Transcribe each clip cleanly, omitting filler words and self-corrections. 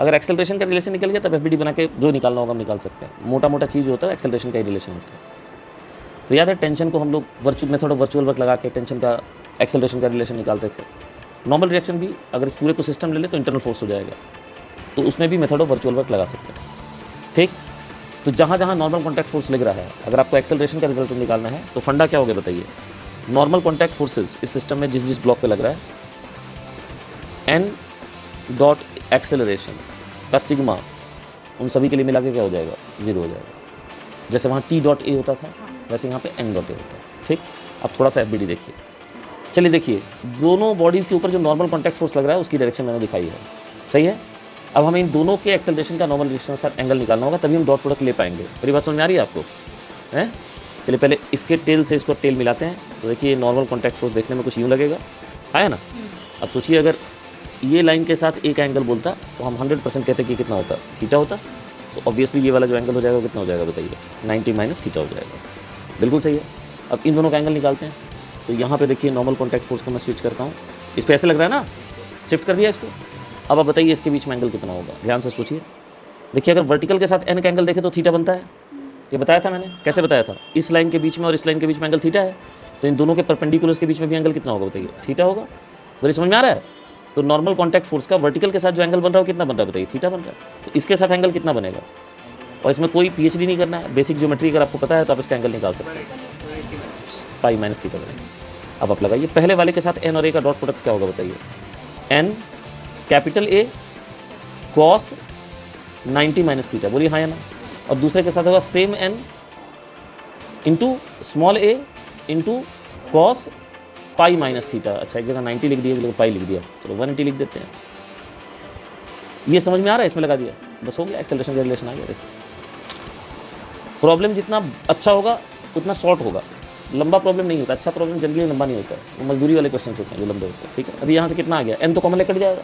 अगर एक्सेलरेशन का रिलेशन निकल गया तब एफबीडी बना के जो निकालना होगा हम निकाल सकते हैं। मोटा मोटा चीज़ होता है एक्सेलरेशन का ही रिलेशन होता है। तो याद है टेंशन को हम लोग मेथड ऑफ वर्चुअल वर्क लगा के टेंशन का एक्सेलरेशन का रिलेशन निकालते थे। नॉर्मल रिएक्शन भी अगर इस पूरे को सिस्टम ले ले तो इंटरनल फोर्स हो जाएगा, तो उसमें भी मेथड ऑफ वर्चुअल वर्क लगा सकते हैं। ठीक, तो जहाँ जहाँ नॉर्मल कॉन्टैक्ट फोर्स लग रहा है, अगर आपको एक्सेलरेशन का रिजल्ट निकालना है तो फंडा क्या हो गया बताइए। नॉर्मल कॉन्टैक्ट फोर्सेस इस सिस्टम में जिस जिस ब्लॉक पे लग रहा है, एन डॉट एक्सेलरेशन का सिग्मा उन सभी के लिए मिला के क्या हो जाएगा, 0 हो जाएगा। जैसे वहाँ टी डॉट ए होता था वैसे यहाँ पे एन डॉट ए होता है। ठीक, अब थोड़ा सा एफबीडी देखिए। चलिए देखिए, दोनों बॉडीज़ के ऊपर जो नॉर्मल कॉन्टैक्ट फोर्स लग रहा है उसकी डायरेक्शन मैंने दिखाई है, सही है। अब हमें इन दोनों के एक्सेलरेशन का नॉर्मल रिएक्शन के साथ एंगल निकालना होगा, तभी हम डॉट प्रोडक्ट ले पाएंगे। मेरी बात समझ में आ रही है आपको, हैं? चलिए पहले इसके टेल से इसको टेल मिलाते हैं, तो देखिए नॉर्मल कॉन्टैक्ट फोर्स देखने में कुछ यूँ लगेगा, आया ना। अब सोचिए अगर ये लाइन के साथ एक एंगल बोलता तो हम 100% कहते कि कितना होता, थीटा होता। तो ऑब्वियसली ये वाला जो एंगल हो जाएगा वो कितना हो जाएगा बताइए, 90 माइनस थीटा हो जाएगा। बिल्कुल सही है। अब इन दोनों का एंगल निकालते हैं, तो यहाँ पे देखिए नॉर्मल कॉन्टैक्ट फोर्स को मैं स्विच करता हूँ, इस पर ऐसे लग रहा है ना, शिफ्ट कर दिया इसको। अब आप बताइए इसके बीच में एंगल कितना होगा, ध्यान से सोचिए। देखिए अगर वर्टिकल के साथ एन का एंगल देखे तो थीटा बनता है, ये बताया था मैंने, कैसे बताया था। इस लाइन के बीच में और इस लाइन के बीच में एंगल थीटा है, तो इन दोनों के परपेंडिकुलर्स के बीच में भी एंगल कितना होगा बताइए, थीटा होगा। मेरी समझ में आ रहा है। तो नॉर्मल कॉन्टैक्ट फोर्स का वर्टिकल के साथ जो एंगल बन रहा है कितना बन रहा है बताइए, थीटा बन रहा है। तो इसके साथ एंगल कितना बनेगा, और इसमें कोई पीएचडी नहीं करना है, बेसिक ज्योमेट्री अगर आपको पता है तो आप इसका एंगल निकाल सकते हैं, पाई माइनस थीटा बनेगा। अब आप लगाइए, पहले वाले के साथ एन और ए का डॉट प्रोडक्ट क्या होगा बताइए, N capital A cos 90 minus theta, बोलिए हाँ या ना। और दूसरे के साथ होगा same N into small A into cos pi minus theta. अच्छा एक जगह 90 लिख दिया, एक जगह पाई लिख दिया, चलो 180 लिख देते हैं। ये समझ में आ रहा है, इसमें लगा दिया, बस हो गया, एक्सेलरेशन का रिलेशन आ गया। देखिए प्रॉब्लम जितना अच्छा होगा उतना शॉर्ट होगा, लंबा प्रॉब्लम नहीं होता। अच्छा प्रॉब्लम जनरली लंबा नहीं होता है, वो मजदूरी वाले क्वेश्चन होते हैं जो लंबे होते हैं। ठीक है, अभी यहाँ से कितना आ गया, एन तो कॉमन लेकर जाएगा,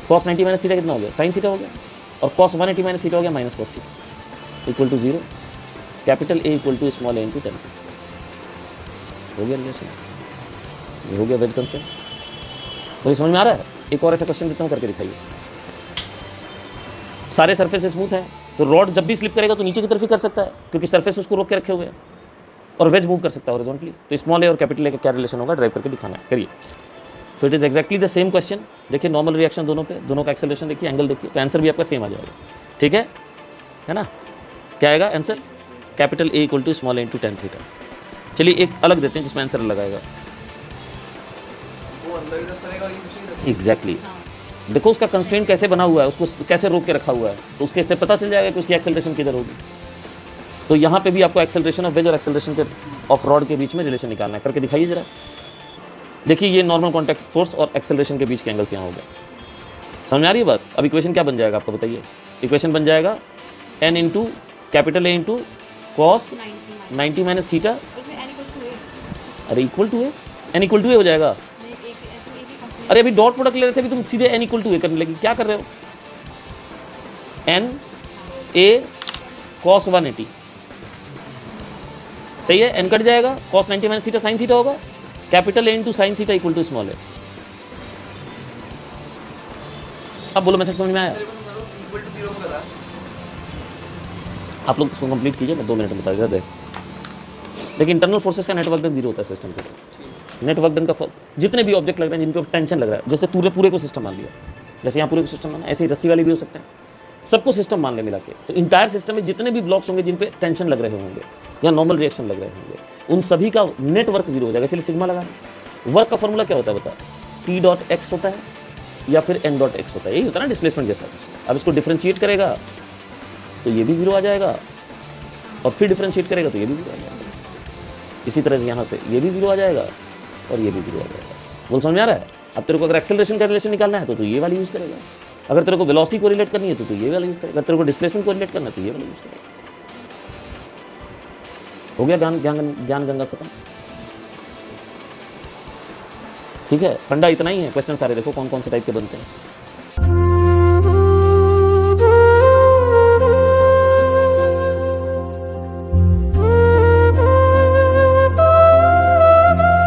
कॉस 90 माइनस थीटा कितना हो गया, साइन थीटा हो गया, और कॉस 180 माइनस थीटा हो गया minus cos theta equal to 0, capital A equal to small A into ten. हो गया रिलेशन, ये हो गया वेज कंसेप्ट। तो ये समझ में आ रहा है। एक और ऐसा क्वेश्चन देता हूँ, करके दिखाइए। सारे सरफेस स्मूथ हैं, तो रॉड जब भी स्लिप करेगा तो नीचे की तरफ ही कर सकता है, क्योंकि सरफेस उसको रोक के रखे हुए हैं, और वेज मूव कर सकता है हॉरिजॉन्टली। तो स्मॉल ए और कैपिटल ए का क्या रिलेशन होगा, ड्राइव करके दिखाना है, करिए। तो it is exactly the same question. देखिए नॉर्मल रिएक्शन दोनों पे, दोनों का एक्सेलरेशन देखिए, एंगल देखिए, तो आंसर भी आपका सेम आ जाएगा। ठीक है ना। क्या आएगा answer, capital A equal to small A into ten theta. चलिए एक अलग देते हैं जिसमें आंसर अलग आएगा। एग्जैक्टली देखो उसका कंस्ट्रेंट कैसे बना हुआ है, उसको कैसे रोक के रखा हुआ है, तो उसके इससे पता चल जाएगा कि उसकी एक्सेलरेशन किधर होगी। तो यहाँ पे भी आपको एक्सेलरेशन ऑफ वेज और एक्सेलरेशन के ऑफ रॉड के बीच में रिलेशन निकालना है, करके दिखाइए जरा। देखिए ये नॉर्मल कॉन्टैक्ट फोर्स और एक्सेलरेशन के बीच के एंगल्स यहाँ हो गए। समझ में आ रही है बात। अब इक्वेशन क्या बन जाएगा आपको बताइए। इक्वेशन बन जाएगा n into capital A into cos 90 minus theta, अरे equal to A, n equal to A हो जाएगा। अरे अभी डॉट प्रोडक्ट ले रहे थे, अभी तुम सीधे एन इक्वल टू ए करने लगी, क्या कर रहे हो। एन ए कॉस 180 सही है, एन कट जाएगा, cos 90 minus theta sine theta होगा, capital A into sine theta equal to small a. अब बोलो मेथड समझ में आया। आप लोग उसको कंप्लीट कीजिए, मैं 2 मिनट में बता देता। देखिए इंटरनल फोर्सेस का नेटवर्क डन 0 होता है सिस्टम के। नेटवर्क डन का जितने भी ऑब्जेक्ट लग रहे हैं जिनके ऊपर टेंशन लग रहा है, जैसे पूरे को सिस्टम मान लिया, जैसे यहाँ पूरे को सिस्टम माना, ऐसे ही रस्सी वाली भी हो सकते हैं, सबको सिस्टम मान ले मिला के। तो इंटायर सिस्टम में जितने भी ब्लॉक्स होंगे जिन पे टेंशन लग रहे होंगे या नॉर्मल रिएक्शन लग रहे होंगे, उन सभी का नेटवर्क 0 हो जाएगा। इसलिए सिग्मा लगाना। वर्क का फॉर्मूला क्या होता है बता, P डॉट एक्स होता है या फिर N डॉट एक्स होता है, यही होता है ना डिस्प्लेसमेंट जैसा। अब इसको डिफ्रेंशिएट करेगा तो ये भी 0 आ जाएगा, और फिर डिफ्रेंशिएट करेगा तो ये भी 0 आ जाएगा। इसी तरह से यहाँ से ये भी 0 आ जाएगा और ये भी 0 आ जाएगा। बोल समझ में आ रहा है। अब तेरे को अगर एक्सेलरेशन का रिलेशन निकालना है तो ये वाली यूज़ करेगा, अगर तेरे को वेलोसिटी को रिलेट करनी है तो ये वाला यूज़ करेगा, अगर तेरे को डिस्प्लेसमेंट को रिलेट करना है तो ये वाला यूज़ करेगा। हो गया ज्ञान गंगा खत्म। ठीक है, फंडा इतना ही है। क्वेश्चन सारे देखो कौन कौन से टाइप के बनते हैं।